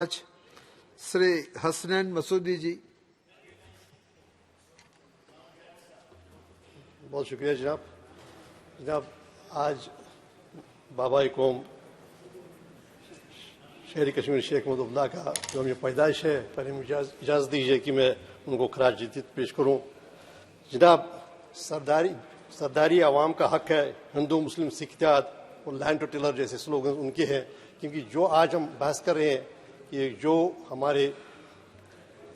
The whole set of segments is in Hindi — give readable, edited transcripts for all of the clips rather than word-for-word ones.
श्री हसनैन मसूदी जी। बहुत शुक्रिया जनाब। जनाब, आज बाबा कौम शहरी कश्मीर शेख महमूद अब्दुल्ला का जो मेरी पैदाइश है, पहले मुझे इजाज़त दीजिए कि मैं उनको खराज इज़्ज़त पेश करूँ। जनाब, सरदारी आवाम का हक है, हिंदू मुस्लिम सिख इत्तेहाद और लैंड टू टिलर जैसे स्लोगन उनके हैं। क्योंकि जो आज हम बहस कर रहे हैं कि जो हमारे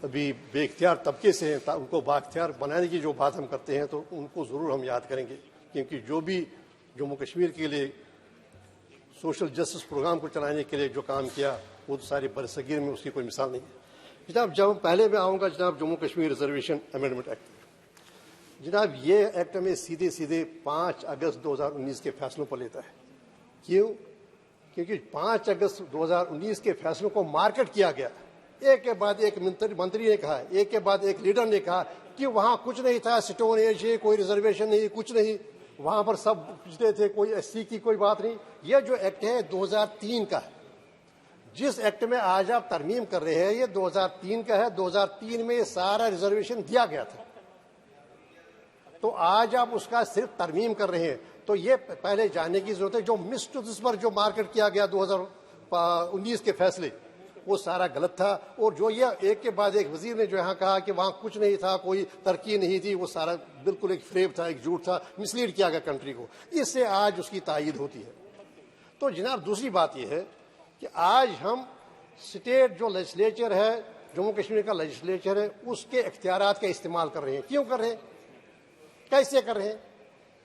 अभी बेख्तियार तबके से हैं, उनको बाख्तियार बनाने की जो बात हम करते हैं, तो उनको ज़रूर हम याद करेंगे। क्योंकि जो भी जम्मू कश्मीर के लिए सोशल जस्टिस प्रोग्राम को चलाने के लिए जो काम किया, वो तो सारे बरसगीर में उसकी कोई मिसाल नहीं है। जनाब, जब पहले मैं आऊँगा जनाब Jammu Kashmir reservation amendment act. जनाब, ये एक्ट हमें सीधे सीधे 5 अगस्त 2019 के फैसलों पर लेता है। क्यों? क्योंकि 5 अगस्त 2019 के फैसलों को मार्केट किया गया। एक के बाद एक मंत्री ने कहा, एक के बाद एक लीडर ने कहा कि वहां कुछ नहीं था, स्टोन एज है, कोई रिजर्वेशन नहीं, कुछ नहीं, वहां पर सब पिछड़े थे, कोई एससी की कोई बात नहीं। यह जो एक्ट है 2003 का है। जिस एक्ट में आज आप तरमीम कर रहे हैं, ये 2003 का है। 2003 में ये सारा रिजर्वेशन दिया गया था, तो आज आप उसका सिर्फ तरमीम कर रहे हैं। तो ये पहले जानने की जरूरत है, जो मिस पर जो मार्केट किया गया 2019 के फैसले, वो सारा गलत था। और जो ये एक के बाद एक वजीर ने जो यहाँ कहा कि वहाँ कुछ नहीं था, कोई तरक्की नहीं थी, वो सारा बिल्कुल एक फ्रेब था, एक झूठ था, मिसलीड किया गया कंट्री को। इससे आज उसकी तायीद होती है। तो जनाब, दूसरी बात यह है कि आज हम स्टेट जो लेजिस्लेचर है, जम्मू कश्मीर का लेजिस्लेचर है, उसके इख्तियारात का इस्तेमाल कर रहे हैं। क्यों कर रहे हैं, कैसे कर रहे हैं?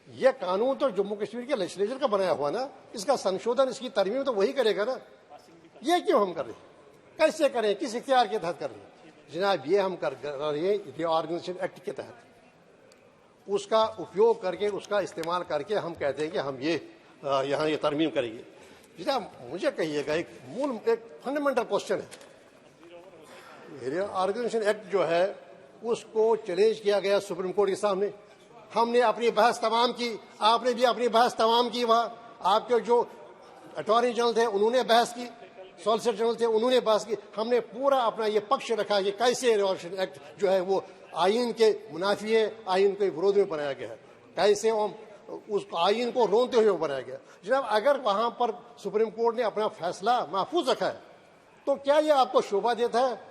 यह कानून तो जम्मू कश्मीर के लेजिस्लेचर का बनाया हुआ ना, इसका संशोधन, इसकी तरमीम तो वही करेगा ना। ये क्यों हम कर रहे हैं, कैसे करें, किस इख्तियार के तहत कर रहे हैं? जनाब, ये हम कर रहे हैं रीऑर्गेनाइजेशन एक्ट के तहत। उसका उपयोग करके, उसका इस्तेमाल करके हम कहते हैं कि हम ये यहाँ ये तरमीम करेंगे। जनाब, मुझे कहिएगा, एक फंडामेंटल क्वेश्चन है। रीऑर्गेनाइजेशन एक्ट जो है उसको चैलेंज किया गया सुप्रीम कोर्ट के सामने। हमने अपनी बहस तमाम की, आपने भी अपनी बहस तमाम की। वहाँ आपके जो अटॉर्नी जनरल थे उन्होंने बहस की, सॉलिसिटर जनरल थे उन्होंने बहस की। हमने पूरा अपना ये पक्ष रखा कि कैसे रीऑर्गेनाइजेशन एक्ट जो है वो आइन के मुनाफी है, आइन के विरोध में बनाया गया है, कैसे हम उस आइन को रोनते हुए बनाया गया। जनाब, अगर वहां पर सुप्रीम कोर्ट ने अपना फैसला महफूज रखा है, तो क्या ये आपको शोभा देता है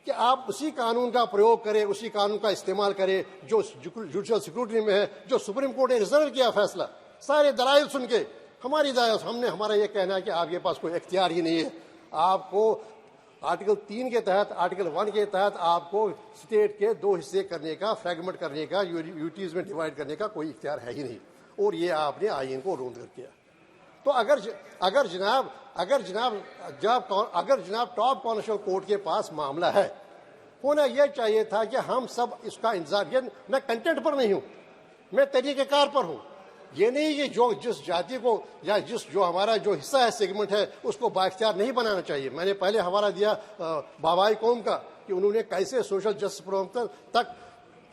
कि आप उसी कानून का प्रयोग करें, उसी कानून का इस्तेमाल करें जो जुडिशल सिक्योरिटी में है, जो सुप्रीम कोर्ट ने रिजर्व किया फैसला, सारे दलाइल सुन के हमारी हमारा ये कहना है कि आपके पास कोई इख्तियार ही नहीं है। आपको आर्टिकल 3 के तहत, आर्टिकल 1 के तहत आपको स्टेट के 2 हिस्से करने का, फ्रैगमेंट करने का, यूटीज में डिवाइड करने का कोई इख्तियार है ही नहीं। और ये आपने आईन को रोंद कर किया। तो अगर जनाब टॉप कॉन्स्टिट्यूशनल कोर्ट के पास मामला है, होना यह चाहिए था कि हम सब इसका इंतजार। ये मैं कंटेंट पर नहीं हूं, मैं तरीकेकार पर हूं। ये नहीं कि जो जिस जाति को या जो हमारा जो हिस्सा है, सेगमेंट है, उसको बाइख्तियार नहीं बनाना चाहिए। मैंने पहले हवाला दिया बाबाई कौम का कि उन्होंने कैसे सोशल जस्टिस प्रोग्राम तक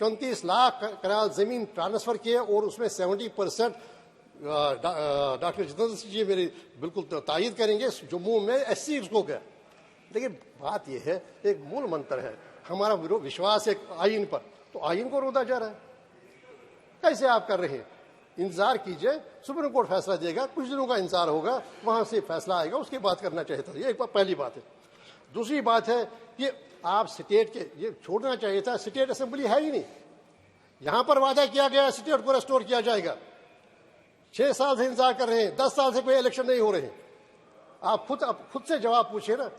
34 लाख कनाल जमीन ट्रांसफर किए और उसमें 70% डॉक्टर जितेंद्र सिंह जी मेरी बिल्कुल तायीद करेंगे, जम्मू में एससी को गया। लेकिन बात यह है, एक मूल मंत्र है हमारा विश्वास है आइन पर, तो आइन को रोदा जा रहा है। कैसे आप कर रहे हैं? इंतजार कीजिए, सुप्रीम कोर्ट फैसला देगा, कुछ दिनों का इंतजार होगा, वहां से फैसला आएगा, उसके बाद करना चाहिए था। ये एक पहली बात है। दूसरी बात है कि आप स्टेट के ये छोड़ना चाहिए था। स्टेट असेंबली है ही नहीं। यहां पर वादा किया गया स्टेट को रेस्टोर किया जाएगा। 6 साल से इंतजार कर रहे हैं, 10 साल से कोई इलेक्शन नहीं हो रहे हैं। आप खुद से जवाब पूछिए ना।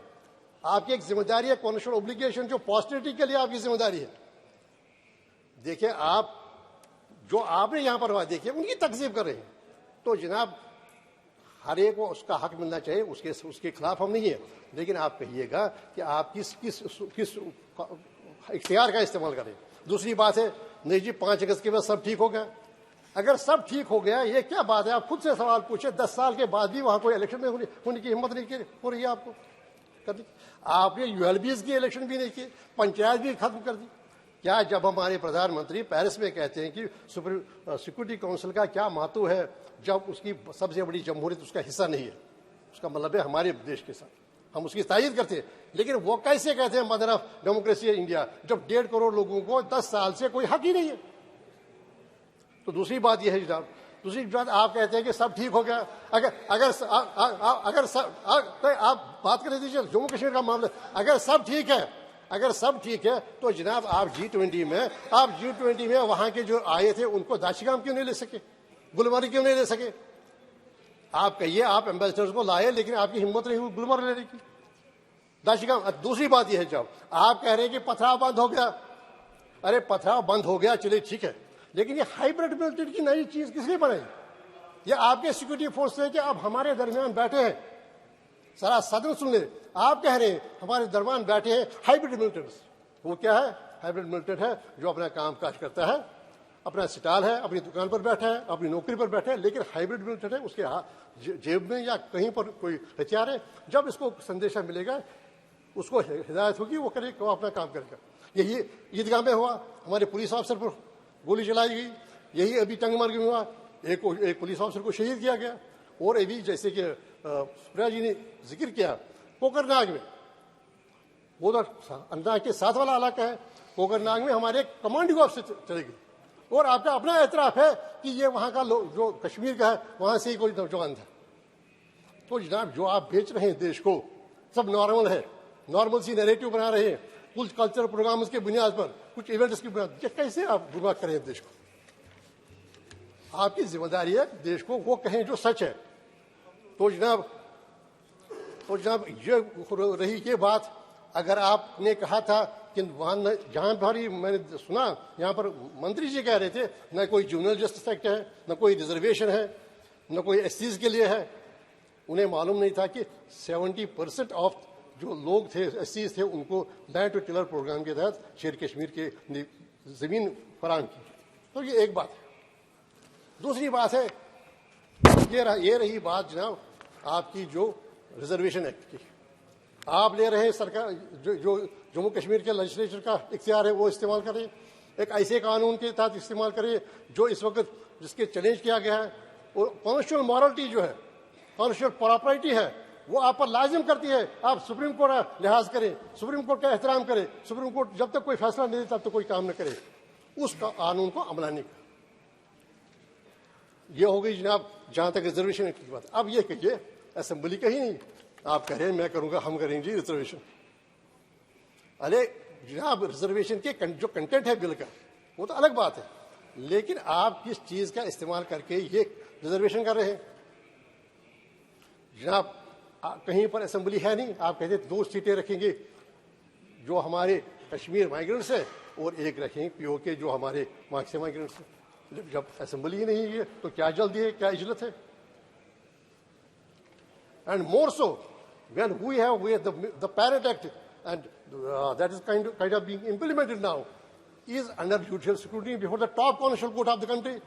आपकी एक जिम्मेदारी है, कॉन्स्टिट्यूशनल ऑब्लिगेशन, जो पॉस्टरिटी के लिए आपकी जिम्मेदारी है। देखिए, आप जो आपने यहां पर वादे किए उनकी तकजीब कर रहे हैं। तो जनाब, हर एक को उसका हक मिलना चाहिए, उसके खिलाफ हम नहीं है। लेकिन आप कहिएगा कि आप किस इख्तियार का इस्तेमाल करें। दूसरी बात है, नहीं जी 5 अगस्त के बाद सब ठीक हो गया। अगर सब ठीक हो गया, ये क्या बात है? आप खुद से सवाल पूछे, 10 साल के बाद भी वहां कोई इलेक्शन नहीं होने की हिम्मत नहीं हो रही है आपको करनी। आपने यूएलबीज की इलेक्शन भी नहीं की, पंचायत भी खत्म कर दी। क्या जब हमारे प्रधानमंत्री पेरिस में कहते हैं कि सिक्योरिटी काउंसिल का क्या महत्व है, जब उसकी सबसे बड़ी जमहूरियत उसका हिस्सा नहीं है, उसका मतलब है हमारे देश के साथ हम उसकी तायद करते हैं, लेकिन वो कैसे कहते हैं मदर ऑफ डेमोक्रेसी इंडिया, जब 1.5 करोड़ लोगों को 10 साल से कोई हक ही नहीं है। तो दूसरी बात यह है जनाब, दूसरी बात आप कहते हैं कि सब ठीक हो गया। अगर अगर अगर आप बात कर दीजिए जम्मू कश्मीर का मामला, अगर सब ठीक है तो जनाब आप G20 में वहां के जो आए थे उनको दाशिगाम क्यों नहीं ले सके, गुलमर्ग क्यों नहीं ले सके? आप कहिए आप एम्बेसडर्स को लाए, लेकिन आपकी हिम्मत नहीं हुई गुलमर्ग लेने की, दाशिगाम। दूसरी बात यह है, जब आप कह रहे हैं कि पथराव बंद हो गया, अरे पथराव बंद हो गया चलिए ठीक है, लेकिन ये हाइब्रिड मिलिट्री की नई चीज किसने बनाई? ये आपके सिक्योरिटी फोर्स है कि आप हमारे दरमियान बैठे हैं, सारा सदन सुन ले, आप कह रहे हैं हमारे दरमियान बैठे हैं हाइब्रिड मिलिटेंट्स। वो क्या है? हाइब्रिड मिलिटेंट है जो अपना काम काज करता है, अपना स्टॉल है, अपनी दुकान पर बैठा है, अपनी नौकरी पर बैठा है, लेकिन हाइब्रिड मिलिटेंट है, उसके जेब में या कहीं पर कोई हथियार है। जब इसको संदेशा मिलेगा, उसको हिदायत होगी, वो करेगा, वो अपना काम करेगा। यही ईदगाह में हुआ, हमारे पुलिस ऑफिसर पर गोली चलाई गई। यही अभी टंगमर्ग में हुआ, एक पुलिस ऑफिसर को शहीद किया गया। और अभी जैसे कि सुप्रिया जी ने जिक्र किया, कोकरनाग में, वो तो अंदाज के साथ वाला इलाका है, कोकरनाग में हमारे कमांडिंग ऑफिसर चले गए, और आपका अपना एतराफ है कि ये वहां का जो कश्मीर का है वहां से ही कोई नौजवान था। तो जनाब जो आप बेच रहे हैं देश को, सब नॉर्मल है, नॉर्मल सी नैरेटिव बना रहे हैं, कुछ कल्चरल प्रोग्राम्स के बुनियाद पर, कुछ इवेंट्स की बुनियाद, ये कैसे आप गुमराह करें देश को? आपकी जिम्मेदारी है देश को वो कहें जो सच है। तो जनाब ये रही ये बात, अगर आपने कहा था कि वहां जहां पर ही मैंने सुना, यहाँ पर मंत्री जी कह रहे थे न कोई जूनियर जस्टिस एक्ट है, न कोई रिजर्वेशन है, न कोई एससीज के लिए है। उन्हें मालूम नहीं था कि 70% ऑफ जो लोग थे, एससीज थे, उनको लैंड टू टिलर प्रोग्राम के तहत शेर कश्मीर के जमीन फराहम की। तो ये एक बात है। दूसरी बात है, ये रही बात जनाब आपकी जो रिजर्वेशन एक्ट की। आप ले रहे हैं सरकार जो जम्मू कश्मीर के लेजिस्लेचर का इख्तियार है वो इस्तेमाल करें, एक ऐसे कानून के तहत इस्तेमाल करें जो इस वक्त जिसके चैलेंज किया गया है। और कॉन्स्टिट्यूशनल मॉरलिटी जो है, कॉन्स्टिट्यूशनल प्रॉपर्टी है, वो आप पर लाजिम करती है आप सुप्रीम कोर्ट का लिहाज करें, सुप्रीम कोर्ट का एहतराम करें। सुप्रीम कोर्ट जब तक कोई फैसला नहीं देता तब तक कोई काम न करे, उस कानून को अमलाने का। ये हो गई जनाब जहां तक रिजर्वेशन की बात। अब ये कहिए असेंबली का ही नहीं, आप कह रहे हैं मैं करूंगा, हम करेंगे रिजर्वेशन। अरे जनाब रिजर्वेशन के जो कंटेंट है बिल का वो तो अलग बात है, लेकिन आप किस चीज का इस्तेमाल करके ये रिजर्वेशन कर रहे हैं? जनाब कहीं पर असेंबली है नहीं, आप कहते 2 सीटें रखेंगे जो हमारे कश्मीर माइग्रेंट्स है और एक रखेंगे पीओके जो हमारे मार्क्स माइग्रेंट्स है। जब असेंबली ही नहीं है तो क्या जल्दी है, क्या इजलत है? And more so when we have the Parent Act, and that is kind of being implemented now, is under judicial scrutiny before the top constitutional court of the country.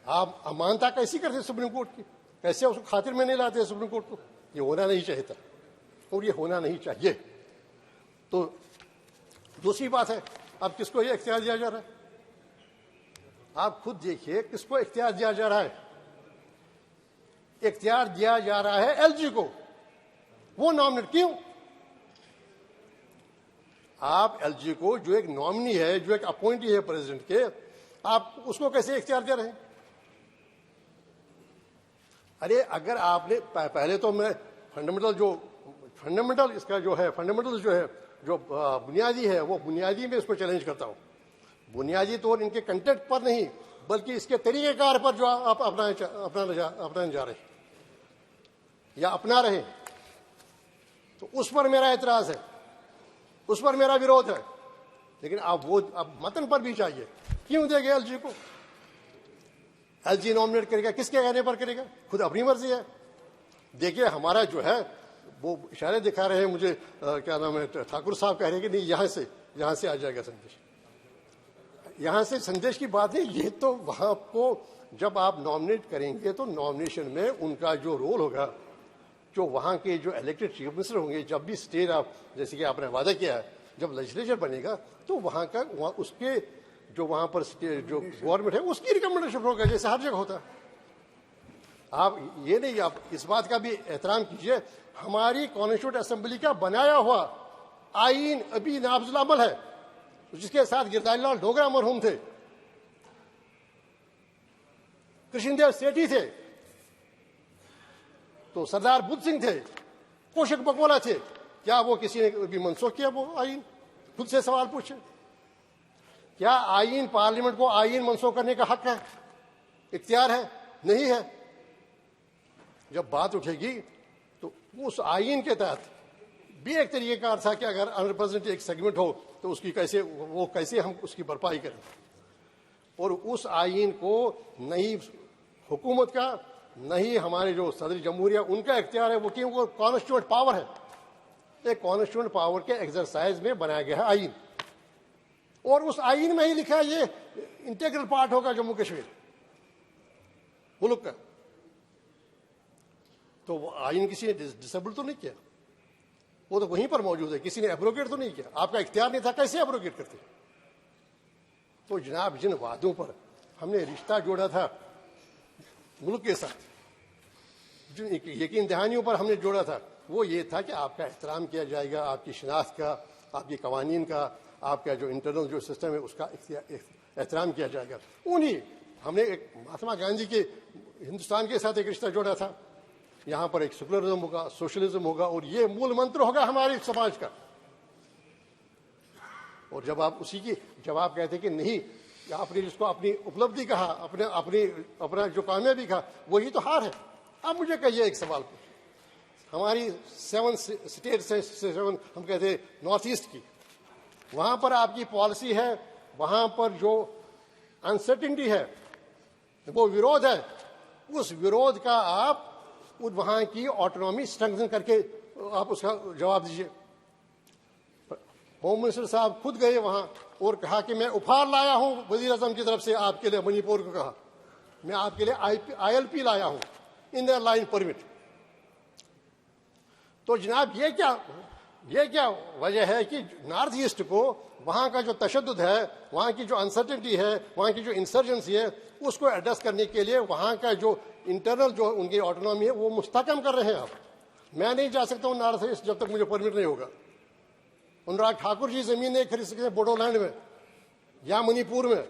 आप अमानता कैसी करते सुप्रीम कोर्ट की, कैसे उसको खातिर में नहीं लाते सुप्रीम कोर्ट को? ये होना नहीं चाहिए था और ये होना नहीं चाहिए। तो दूसरी बात है, अब किसको ये इख्तियार दिया जा रहा है? आप खुद देखिए किसको इख्तियार दिया जा रहा है। इख्तियार दिया जा रहा है एलजी को। वो नॉमिनेट क्यों? आप एलजी को जो एक नॉमिनी है, जो एक अपॉइंटी है प्रेसिडेंट के, आप उसको कैसे इख्तियार दे रहे हैं? अरे अगर आपने पहले तो मैं फंडामेंटल इसका जो है फंडामेंटल जो है जो बुनियादी है वो बुनियादी में इसको चैलेंज करता हूं। बुनियादी तौर इनके कंटेंट पर नहीं बल्कि इसके तरीकेकार पर जो आप अपनाने जा रहे हैं या अपना रहे, तो उस पर मेरा एतराज है, उस पर मेरा विरोध है। लेकिन आप वो अब मतन पर भी चाहिए। क्यों देंगे एलजी को? एलजी नॉमिनेट करेगा, किसके कहने पर करेगा? खुद अपनी मर्जी है। देखिए हमारा जो है वो इशारे दिखा रहे हैं मुझे, क्या नाम है, ठाकुर साहब कह रहे हैं कि नहीं यहां से आ जाएगा संदेश। यहां से संदेश की बात है, ये तो वहां को जब आप नॉमिनेट करेंगे तो नॉमिनेशन में उनका जो रोल होगा, जो वहां के जो इलेक्टेड चीफ मिनिस्टर होंगे, जब भी स्टेट आप जैसे कि आपने वादा किया है, जब लेजिस्लेचर बनेगा तो वहां का उसके जो वहां पर जो गवर्नमेंट है उसकी रिकमेंडेशन होगा, जैसे हर जगह होता है। आप ये नहीं, आप इस बात का भी एहतराम कीजिए, हमारी कॉन्स्टिट्यूंट असेंबली का बनाया हुआ आईन अभी नाफिजुल अमल है, जिसके साथ गिरधारी लाल डोगरा मरहूम थे, कृष्णदेव सेठी थे, तो सरदार बुद्ध सिंह थे, कोशक बकवाला थे। क्या वो किसी ने भी मनसूख किया वो आईन? खुद से सवाल पूछे। क्या आईन, पार्लियामेंट को आईन मनसूख करने का हक है, इख्तियार है? नहीं है। जब बात उठेगी तो उस आईन के तहत भी एक तरीके का अर्थ था कि अगर अनरिप्रेजेंटेड एक सेगमेंट हो तो उसकी कैसे हम उसकी भरपाई करें। और उस आईन को नहीं हुकूमत का, नहीं हमारे जो सदर जमहूरिया उनका इख्तियार है, वो क्यों? वो कॉन्स्टिट्यूएंट पावर है। एक कॉन्स्टिट्यूएंट पावर के एक्सरसाइज में बनाया गया है आईन, और उस आईन में ही लिखा है ये इंटीग्रल पार्ट होगा जम्मू कश्मीर मुल्क का। तो वो आईन किसी ने डिसेबल तो नहीं किया, वो तो वहीं पर मौजूद है, किसी ने एब्रोगेट तो नहीं किया। आपका इख्तियार नहीं था, कैसे एब्रोगेट करते? तो जनाब, जिन वादों पर हमने रिश्ता जोड़ा था मुल्क के साथ, जिन यकीन दहानियों पर हमने जोड़ा था, वो ये था कि आपका एहतराम किया जाएगा, आपकी शिनाख्त का, आपकी कवानीन का, आपका जो इंटरनल जो सिस्टम है उसका एहतराम किया जाएगा। उन्हीं हमने एक महात्मा गांधी के हिंदुस्तान के साथ एक रिश्ता जोड़ा था। यहां पर एक सेकुलरिज्म होगा, सोशलिज्म होगा, और ये मूल मंत्र होगा हमारे समाज का। और जब आप उसी की जवाब कहते कि नहीं, आपने जिसको अपनी उपलब्धि कहा, अपना जो कामयाबी कहा, वही तो हार है। अब मुझे कहिए एक सवाल, हमारी 7 स्टेट से 7 हम कहते हैं नॉर्थ ईस्ट की, वहां पर आपकी पॉलिसी है, वहां पर जो अनसर्टिनिटी है, वो विरोध है, उस विरोध का आप वहां की ऑटोनॉमी स्ट्रेंथन करके आप उसका जवाब दीजिए। होम मिनिस्टर साहब खुद गए वहां और कहा कि मैं उपहार लाया हूं वजीर आजम की तरफ से आपके लिए, मणिपुर को कहा मैं आपके लिए ILP लाया हूं, इनर लाइन परमिट। तो जनाब, ये क्या वजह है कि नॉर्थ ईस्ट को वहां का जो तशद्दुद है, वहां की जो अनसर्टेनिटी है, वहां की जो इंसर्जेंसी है, उसको एड्रेस करने के लिए वहां का जो इंटरनल जो उनकी ऑटोनॉमी है वो मुस्तकम कर रहे हैं आप। मैं नहीं जा सकता हूं नॉर्थ ईस्ट जब तक मुझे परमिट नहीं होगा। अनुराग ठाकुर जी जमीन नहीं खरीद सकते बोडोलैंड में या मणिपुर में,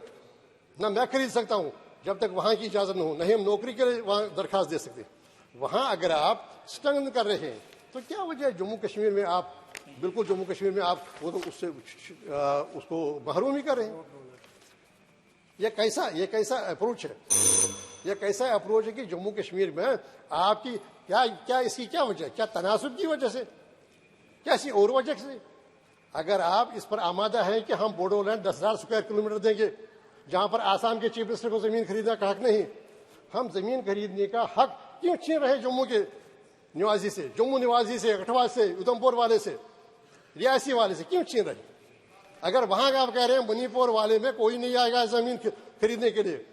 ना मैं खरीद सकता हूं जब तक वहां की इजाजत न हो, नहीं हम नौकरी के लिए वहां दरखास्त दे सकते। वहां अगर आप स्ट्रेंथन कर रहे हैं तो क्या वजह है जम्मू कश्मीर में आप बिल्कुल जम्मू कश्मीर में आप वो तो उसको महरूम ही कर रहे हैं? ये कैसा अप्रोच है? ये कैसा अप्रोच है कि जम्मू कश्मीर में आपकी क्या इसकी क्या वजह है? क्या तनासुब की वजह से, क्या ऐसी और वजह से? अगर आप इस पर आमादा हैं कि हम बोडोलैंड 10,000 स्क्वायर किलोमीटर देंगे, जहां पर आसाम के चीफ मिनिस्टर को जमीन खरीदने का हक नहीं, हम जमीन खरीदने का हक क्यों छीन रहे जम्मू के निवासी से, जम्मू निवासी से, कठवा से, उधमपुर वाले से, रियासी वाले से क्यों छीन रहे? अगर वहां का आप कह रहे हैं मणिपुर वाले में कोई नहीं आएगा जमीन खरीदने के लिए,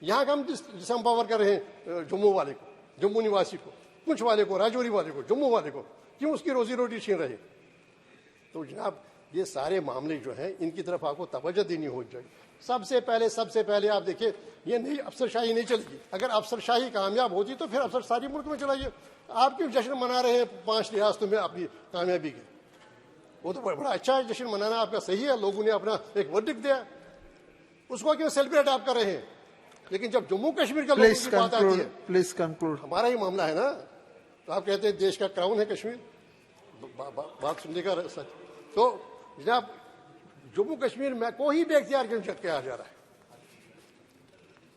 यहां का हम डिसएम्पावर कर रहे हैं जम्मू वाले को, जम्मू निवासी को, पुंछ वाले को, राजौरी वाले को, जम्मू वाले को, क्यों उसकी रोजी रोटी छीन रहे? तो जनाब, ये सारे मामले जो हैं इनकी तरफ आपको तवज्जो देनी हो जाएगी। सबसे पहले आप देखिए, ये नहीं अफसरशाही नहीं चलेगी। अगर अफसरशाही कामयाब होती तो फिर अफसर सारी मुल्क में चलाइए। आप क्यों जश्न मना रहे हैं 5 रियासतों में अपनी कामयाबी के? वो तो बड़ा अच्छा है, जश्न मनाना आपका सही है, लोगों ने अपना एक वर्डिक्ट दिया, उसको क्यों सेलिब्रेट आप कर रहे हैं? लेकिन जब जम्मू कश्मीर का लोगों की बात आती है, प्लीज कंक्लूड, हमारा ही मामला है ना, तो आप कहते हैं देश का क्राउन है कश्मीर, बात सुनने का सच। तो जनाब, जम्मू कश्मीर में कोई भी इख्तियार क्यों किया जा रहा है?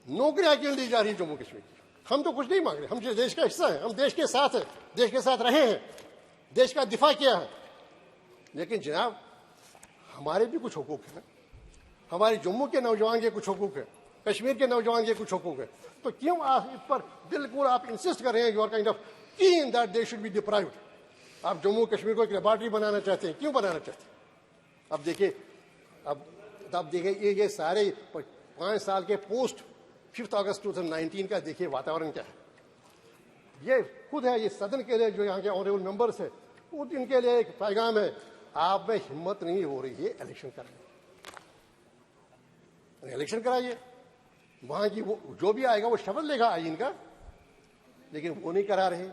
नौकरियां क्यों दी जा रही है जम्मू कश्मीर की? हम तो कुछ नहीं मांग रहे, हम देश का हिस्सा है, हम देश के साथ है, देश के साथ रहे हैं, देश का दिफा किया है। लेकिन जनाब, हमारे भी कुछ हुकूक हैं, हमारे जम्मू के नौजवान के कुछ हुकूक है, कश्मीर के नौजवान के कुछ हुकूक है। तो क्यों आप इस पर बिल्कुल आप इंसिस्ट कर रहे हैं, you are kind of keen that they should be deprived? आप जम्मू कश्मीर को एक लेबॉरेटरी बनाना चाहते हैं, क्यों बनाना चाहते हैं? अब देखिए ये सारे 5 साल के पोस्ट 5 अगस्त 2019 का देखिए वातावरण क्या है। ये खुद है, ये सदन के लिए जो यहाँ के ऑनरेबल मेंबर्स है, इनके लिए एक पैगाम है, आप में हिम्मत नहीं हो रही है इलेक्शन करने, इलेक्शन कराइए। वहां की वो जो भी आएगा वो शपथ लेगा आईन का, लेकिन वो नहीं करा रहे।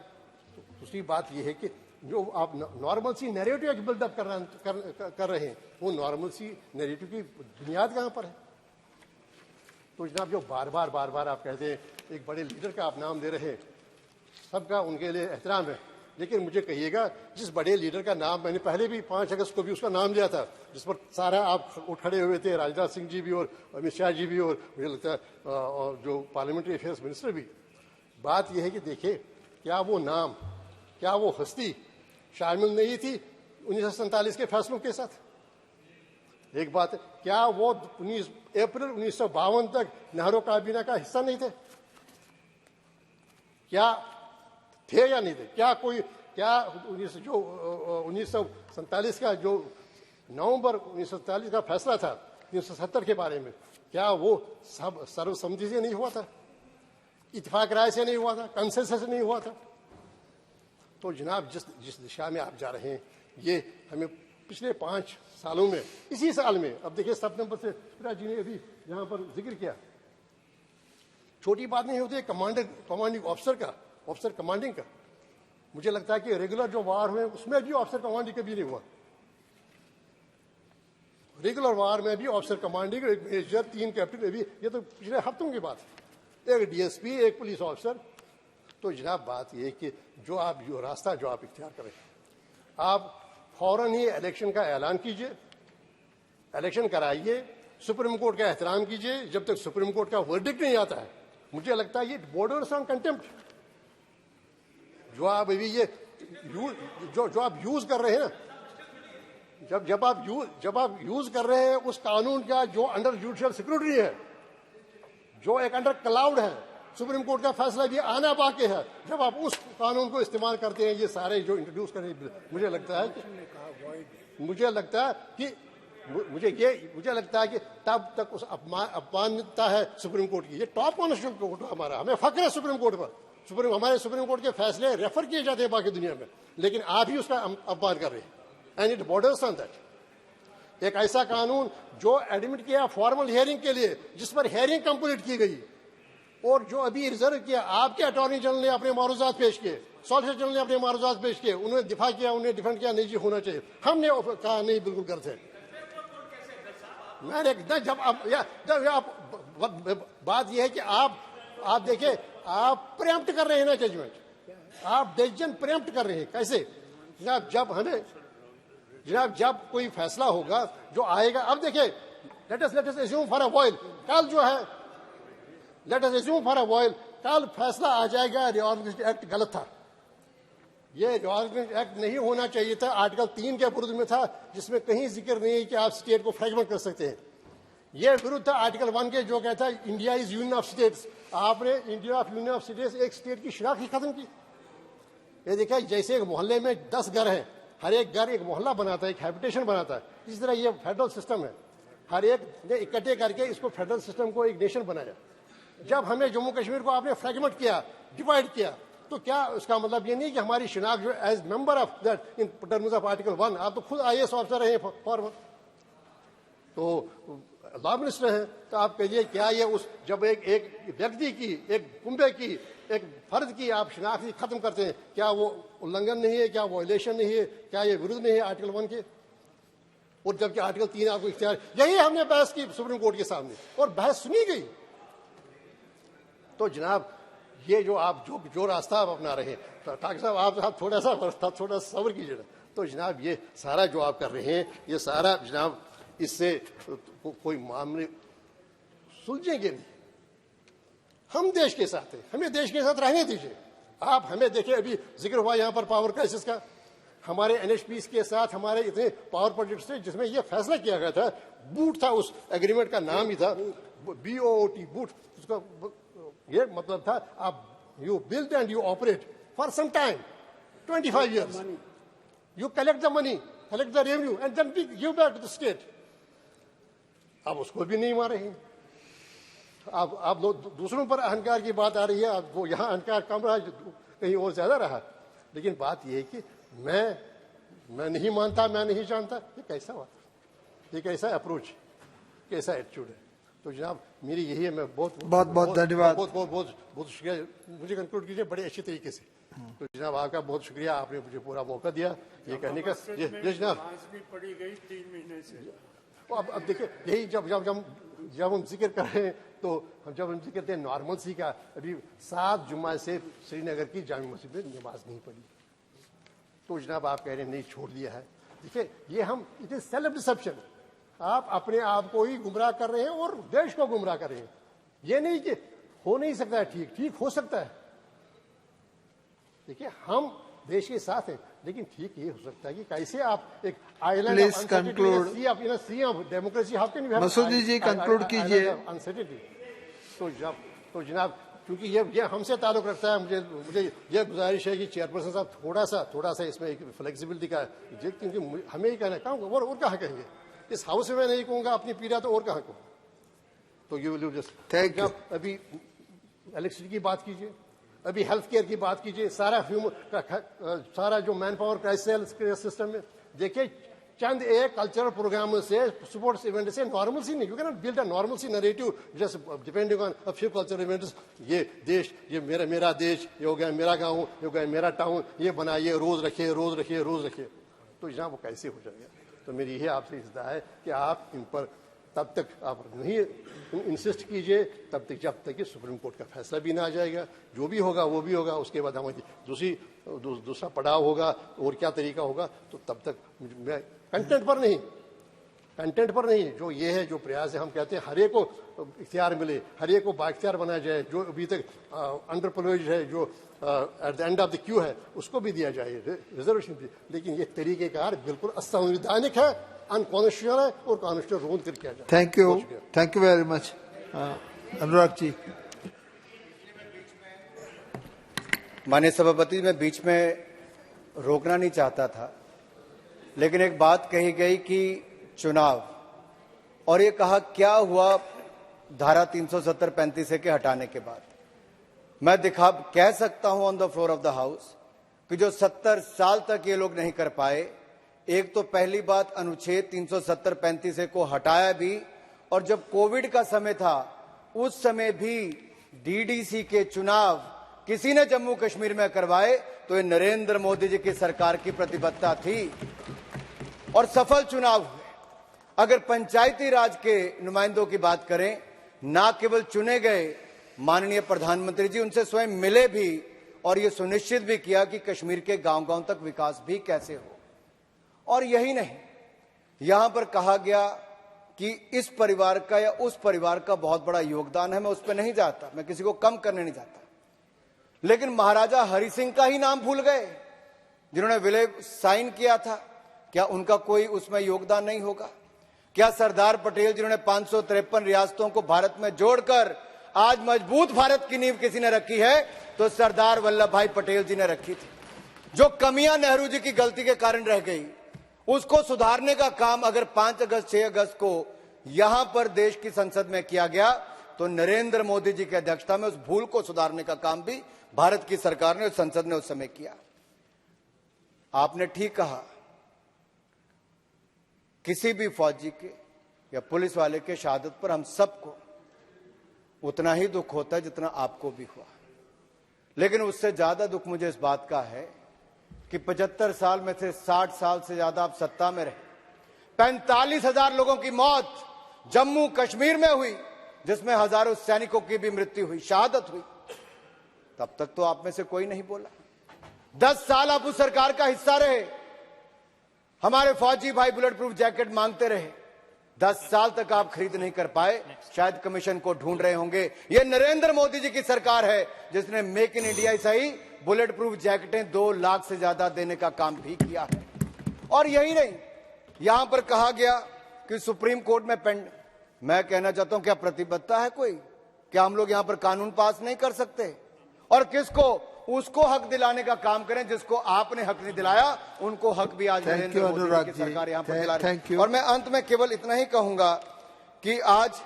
दूसरी बात यह है कि जो आप नॉर्मल सी नैरेटिव बिल्डअप कर रहे हैं, वो नॉर्मल सी नैरेटिव की बुनियाद कहाँ पर है? तो जनाब जो बार बार आप कहते हैं एक बड़े लीडर का आप नाम दे रहे हैं, सबका उनके लिए एहतराम है, लेकिन मुझे कहिएगा जिस बड़े लीडर का नाम मैंने पहले भी 5 अगस्त को भी उसका नाम लिया था, जिस पर सारा आप उठ खड़े हुए थे, राजनाथ सिंह जी भी और अमित शाह जी भी, और मुझे लगता है और जो पार्लियामेंट्री अफेयर्स मिनिस्टर भी। बात यह है कि देखिए, क्या वो नाम, क्या वो हस्ती शामिल नहीं थी 1947 के फैसलों के साथ? एक बात है, क्या वो 19 अप्रैल 1952 तक नेहरू काबीना का हिस्सा नहीं थे? क्या थे या नहीं थे? क्या 1947 का जो नवंबर 1947 का फैसला था 1970 के बारे में, क्या वो सब सर्वसम्मति से नहीं हुआ था? इत्तेफाक राय से नहीं हुआ था? कंसेंसस से नहीं हुआ था? तो जनाब जिस दिशा में आप जा रहे हैं, ये हमें पिछले 5 सालों में, इसी साल में, अब देखिए सितंबर से शिवराज जी ने अभी यहां पर जिक्र किया, छोटी बात नहीं होती कमांडिंग ऑफिसर कमांडिंग का। मुझे लगता है कि रेगुलर जो वार हुए उसमें भी ऑफिसर कमांडिंग कभी नहीं हुआ। रेगुलर वार में भी ऑफिसर कमांडिंग, एक मेजर, 3 कैप्टन, अभी ये तो पिछले हफ्तों की बात है, एक डीएसपी, एक पुलिस ऑफिसर। तो जनाब बात यह कि जो रास्ता जो आप इख्तियार करें, आप फौरन ही इलेक्शन का ऐलान कीजिए, इलेक्शन कराइए, सुप्रीम कोर्ट का एहतराम कीजिए। जब तक सुप्रीम कोर्ट का वर्डिक्ट नहीं आता है, मुझे लगता है ये बॉर्डर्स ऑन कंटेम्प्ट जो आप अभी ये जो आप यूज कर रहे हैं ना, जब आप यूज कर रहे हैं उस कानून का जो अंडर जुडिशियल सिक्योरिटी है, जो एक अंडर क्लाउड है, सुप्रीम कोर्ट का फैसला भी आना बाकी है, जब आप उस कानून को इस्तेमाल करते हैं, ये सारे जो इंट्रोड्यूस करें, मुझे लगता है कि तब तक उस अपमानता है सुप्रीम कोर्ट की। ये टॉप कॉन्स्टिट्यूशनल कोर्ट है हमारा, हमें फख्र है सुप्रीम कोर्ट पर। हमारे सुप्रीम कोर्ट के फैसले रेफर किए जाते हैं बाकी दुनिया में, लेकिन आप ही उसका अपमान कर रहे हैं। And it borders on that. एक ऐसा कानून जो एडमिट किया फॉर्मल हियरिंग के लिए, जिस पर हियरिंग कंप्लीट की गई, और जो अभी रिजर्व किया, आपके अटॉर्नी जनरल ने अपने मारूजात पेश किए, सॉलिसिटर जनरल ने अपने मारूजात पेश किए, उन्होंने दिफा किया, उन्हें डिफेंड किया, नहीं जी होना चाहिए। हमने कहा नहीं, बिल्कुल गलत है। मैंने जब आप बात यह है कि आप देखिए, आप प्रेम्प्ट कर रहे हैं ना जजमेंट, आप डिसीजन प्रेम्प्ट कर रहे हैं। कैसे? जनाब जब कोई फैसला होगा जो आएगा, अब देखिए, let us assume for a while, कल जो है, let us assume for a while, कल फैसला आ जाएगा रिऑर्गेनाइजेशन एक्ट गलत था, ये रिऑर्गेनाइजेशन एक्ट नहीं होना चाहिए था, आर्टिकल 3 के विरुद्ध में था, जिसमें कहीं जिक्र नहीं है कि आप स्टेट को फ्रेगमेंट कर सकते हैं। ये विरुद्ध था आर्टिकल 1 के, जो कहता है India is union of states. आपने India of union of states, एक स्टेट की शनाख्त ही खत्म की। ये देखा, जैसे एक मोहल्ले में 10 घर हैं, हर एक घर एक मोहल्ला बनाता है, एक हैबिटेशन बनाता है, इसी तरह ये फेडरल सिस्टम है। हर एक ने इकट्ठे करके इसको फेडरल सिस्टम को एक नेशन बनाया। जब हमें जम्मू कश्मीर को आपने फ्रेगमेंट किया, डिवाइड किया, तो क्या उसका मतलब ये नहीं कि हमारी शिनाख्त जो as member of that in terms of article 1, आप तो खुद IAS ऑफिसर रहे फॉर, तो लॉ मिनिस्टर हैं, तो आप कहिए क्या ये जब एक व्यक्ति की, एक कुंबे की, एक फर्द की आप शिनाख्त खत्म करते हैं, क्या वो उल्लंघन नहीं है? क्या वायलेशन नहीं है? क्या ये विरुद्ध नहीं है आर्टिकल 1 के? और जबकि आर्टिकल 3 आपको इख्तियार, यही हमने बहस की सुप्रीम कोर्ट के सामने, और बहस सुनी गई। तो जनाब ये जो आप जो रास्ता आप अपना रहे हैं, डॉक्टर साहब आप थोड़ा सा सब्र कीजिए ना। तो जनाब ये सारा जो आप कर रहे हैं, ये सारा जनाब, इससे कोई मामले सुलझेंगे नहीं। हम देश के साथ हैं, हमें देश के साथ रहने दीजिए। आप हमें देखिए, अभी जिक्र हुआ यहाँ पर पावर क्राइसिस का, हमारे NHPs के साथ हमारे इतने पावर प्रोजेक्ट्स थे जिसमें यह फैसला किया गया था, बूट था, उस एग्रीमेंट का नाम ही था BOOT, बूट। उसका ये मतलब था आप you build and you operate for some time, 25 years, you collect the money, collect the revenue and then give back to the state. आप उसको भी नहीं मारे हैं। आप दूसरों पर अहंकार की बात आ रही है, वो यहाँ अहंकार कम रहा, कहीं और ज्यादा रहा। लेकिन बात यह है कि मैं नहीं मानता, मैं नहीं जानता, ये कैसा बात, ये कैसा अप्रोच, कैसा एटीट्यूड है? तो जनाब मेरी यही है, मैं बहुत धन्यवाद, बहुत शुक्रिया। मुझे कंक्लूड कीजिए बड़े अच्छे तरीके से। तो जनाब आपका बहुत शुक्रिया, आपने मुझे पूरा मौका दिया ये कहने का। ये जनाब भी पड़ी गई 3 महीने से। तो अब देखिए, यही जब हम जिक्र कर रहे हैं तो जब हम जिक्र करते हैं नॉर्मलसी का, अभी 7 जुम्मा से श्रीनगर की जामा मस्जिद में नमाज नहीं पढ़ी, तो जनाब आप कह रहे हैं नहीं छोड़ दिया है। देखिए ये हम, इट इज सेल्फ डिसेप्शन, आप अपने आप को ही गुमराह कर रहे हैं और देश को गुमराह कर रहे हैं। ये नहीं कि हो नहीं सकता है, ठीक हो सकता है। देखिए हम देश के साथ हैं, लेकिन ठीक ये हो सकता है कि कैसे आप एक island Please conclude. Sea of democracy, how can you have Masoodi ji conclude कीजिए। अनसर्टेनिटी। तो जनाब क्योंकि ये हमसे ताल्लुक रखता है, मुझे ये गुजारिश है कि चेयरपर्सन साहब थोड़ा सा इसमें एक फ्लेक्सिबिलिटी का, क्योंकि हमें ही कहना कहूँगा और कहाँ कहेंगे, इस हाउस में नहीं कहूँगा अपनी पीड़ा, तो और कहाँ कहूँगा। तो you will just Thank you. अभी इलेक्ट्रिसिटी की बात कीजिए, अभी हेल्थ केयर की बात कीजिए, सारा जो मैन पावर क्राइसिस सिस्टम में देखिए, चंद एक कल्चरल प्रोग्राम से, स्पोर्ट्स इवेंट से नॉर्मलसी नहीं, you can not build a normalcy narrative just depending on a few cultural events. ये देश, ये मेरा देश, ये हो गया मेरा गाँव, ये हो गया मेरा टाउन, ये बनाइए, रोज रखिए। तो जनाब वो कैसे हो जाएगा। तो मेरी यही आपसे इज़्ज़त है कि आप इन पर तब तक आप नहीं इंसिस्ट कीजिए, तब तक जब तक कि सुप्रीम कोर्ट का फैसला भी ना आ जाएगा। जो भी होगा वो भी होगा, उसके बाद हमारी दूसरा पड़ाव होगा और क्या तरीका होगा। तो तब तक मैं कंटेंट पर नहीं, जो ये है, जो प्रयास है, हम कहते हैं हर एक को इख्तियार मिले, हर एक को बाइख्तियार बनाया जाए, जो अभी तक अंडर प्रिविलेज्ड है, जो at the end of the Q है, उसको भी दिया जाए रिजर्वेशन भी। लेकिन ये तरीकेकार बिल्कुल असंवैधानिक है, अनकॉन्स्टिट्यूशनल है और कॉन्स्टिट्यूशन रोन करके आ जाए। Thank you very much. Anurag ji. माननीय सभापति, मैं बीच में रोकना नहीं चाहता था, लेकिन एक बात कही गई कि चुनाव, और ये कहा क्या हुआ धारा 370-35 के हटाने के बाद। मैं कह सकता हूं on the floor of the house कि जो 70 साल तक ये लोग नहीं कर पाए, एक तो पहली बात अनुच्छेद 370-35 को हटाया भी, और जब कोविड का समय था उस समय भी डीडीसी के चुनाव किसी ने जम्मू कश्मीर में करवाए तो ये नरेंद्र मोदी जी की सरकार की प्रतिबद्धता थी और सफल चुनाव हुए। अगर पंचायती राज के नुमाइंदों की बात करें, ना केवल चुने गए, माननीय प्रधानमंत्री जी उनसे स्वयं मिले भी और ये सुनिश्चित भी किया कि कश्मीर के गांव-गांव तक विकास भी कैसे हो। और यही नहीं, यहां पर कहा गया कि इस परिवार का या उस परिवार का बहुत बड़ा योगदान है। मैं उस पर नहीं जाता, मैं किसी को कम करने नहीं जाता, लेकिन महाराजा हरि सिंह का ही नाम भूल गए जिन्होंने विलय साइन किया था। क्या उनका कोई उसमें योगदान नहीं होगा? क्या सरदार पटेल जिन्होंने 553 रियासतों को भारत में जोड़कर आज मजबूत भारत की नींव किसी ने रखी है तो सरदार वल्लभ भाई पटेल जी ने रखी थी। जो कमियां नेहरू जी की गलती के कारण रह गई, उसको सुधारने का काम अगर 5 अगस्त 6 अगस्त को यहां पर देश की संसद में किया गया तो नरेंद्र मोदी जी की अध्यक्षता में उस भूल को सुधारने का काम भी भारत की सरकार ने और संसद ने उस समय किया। आपने ठीक कहा, किसी भी फौजी के या पुलिस वाले के शहादत पर हम सबको उतना ही दुख होता है जितना आपको भी हुआ, लेकिन उससे ज्यादा दुख मुझे इस बात का है कि 75 साल में से 60 साल से ज्यादा आप सत्ता में रहे। 45,000 लोगों की मौत जम्मू कश्मीर में हुई, जिसमें हजारों सैनिकों की भी मृत्यु हुई, शहादत हुई। तब तक तो आप में से कोई नहीं बोला। 10 साल आप उस सरकार का हिस्सा रहे, हमारे फौजी भाई बुलेट प्रूफ जैकेट मांगते रहे, 10 साल तक आप खरीद नहीं कर पाए। शायद कमीशन को ढूंढ रहे होंगे। यह नरेंद्र मोदी जी की सरकार है जिसने मेक इन इंडिया सही बुलेट प्रूफ जैकेटें 2 लाख से ज्यादा देने का काम भी किया है। और यही नहीं, यहां पर कहा गया कि सुप्रीम कोर्ट में मैं कहना चाहता हूं, क्या प्रतिबद्धता है कोई? क्या हम लोग यहां पर कानून पास नहीं कर सकते? और किसको? उसको हक दिलाने का काम करें जिसको आपने हक नहीं दिलाया, उनको हक भी आज नरेंद्र मोदी की सरकार यहां पर दिला रही है। और मैं अंत में केवल इतना ही कहूंगा कि आज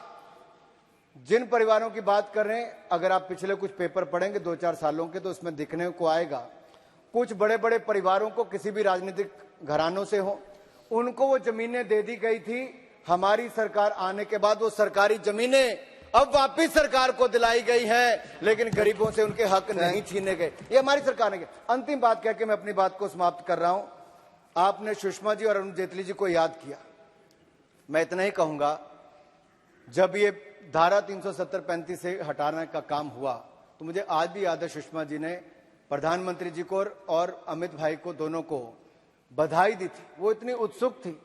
जिन परिवारों की बात कर रहे हैं, अगर आप पिछले कुछ पेपर पढ़ेंगे 2-4 सालों के, तो उसमें दिखने को आएगा कुछ बड़े बड़े परिवारों को किसी भी राजनीतिक घरानों से हो, उनको वो जमीनें दे दी गई थी। हमारी सरकार आने के बाद वो सरकारी जमीनें अब वापिस सरकार को दिलाई गई है, लेकिन गरीबों से उनके हक नहीं छीने गए। ये हमारी सरकार ने किया। अंतिम बात कह के मैं अपनी बात को समाप्त कर रहा हूं। आपने सुषमा जी और अरुण जेटली जी को याद किया। मैं इतना ही कहूंगा, जब ये धारा 370-35 से हटाने का काम हुआ तो मुझे आज भी याद है, सुषमा जी ने प्रधानमंत्री जी को और अमित भाई को, दोनों को बधाई दी थी। वो इतनी उत्सुक थी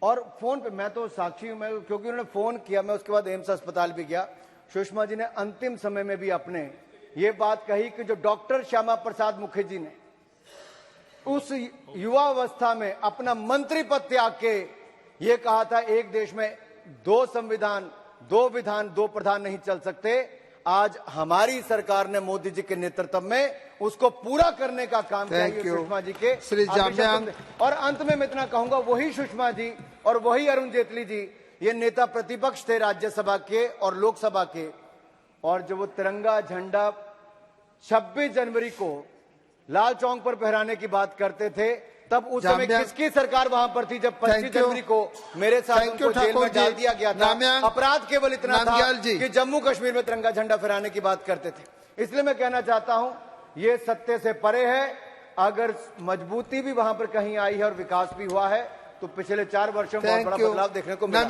और फोन पे, मैं तो साक्षी हूं, मैं क्योंकि उन्होंने फोन किया, मैं उसके बाद एम्स अस्पताल भी गया। सुषमा जी ने अंतिम समय में भी अपने ये बात कही कि जो डॉक्टर श्यामा प्रसाद मुखर्जी ने उस युवावस्था में अपना मंत्री पद त्याग के ये कहा था, एक देश में 2 संविधान, 2 विधान, 2 प्रधान नहीं चल सकते। आज हमारी सरकार ने मोदी जी के नेतृत्व में उसको पूरा करने का काम किया है सुषमा जी के। श्री जाम्यांग। और अंत में मैं इतना कहूंगा, वही सुषमा जी और वही अरुण जेटली जी ये नेता प्रतिपक्ष थे राज्यसभा के और लोकसभा के, और जब वो तिरंगा झंडा 26 जनवरी को लाल चौक पर फहराने की बात करते थे, तब उस समय किसकी सरकार वहां पर थी? जब 25 जनवरी को मेरे साथ उनको जेल में डाल दिया गया था। अपराध केवल इतना था कि जम्मू कश्मीर में तिरंगा झंडा फहराने की बात करते थे। इसलिए मैं कहना चाहता हूं, ये सत्य से परे है। अगर मजबूती भी वहां पर कहीं आई है और विकास भी हुआ है, तो पिछले 4 वर्षों में बहुत बड़ा बदलाव देखने को मिला।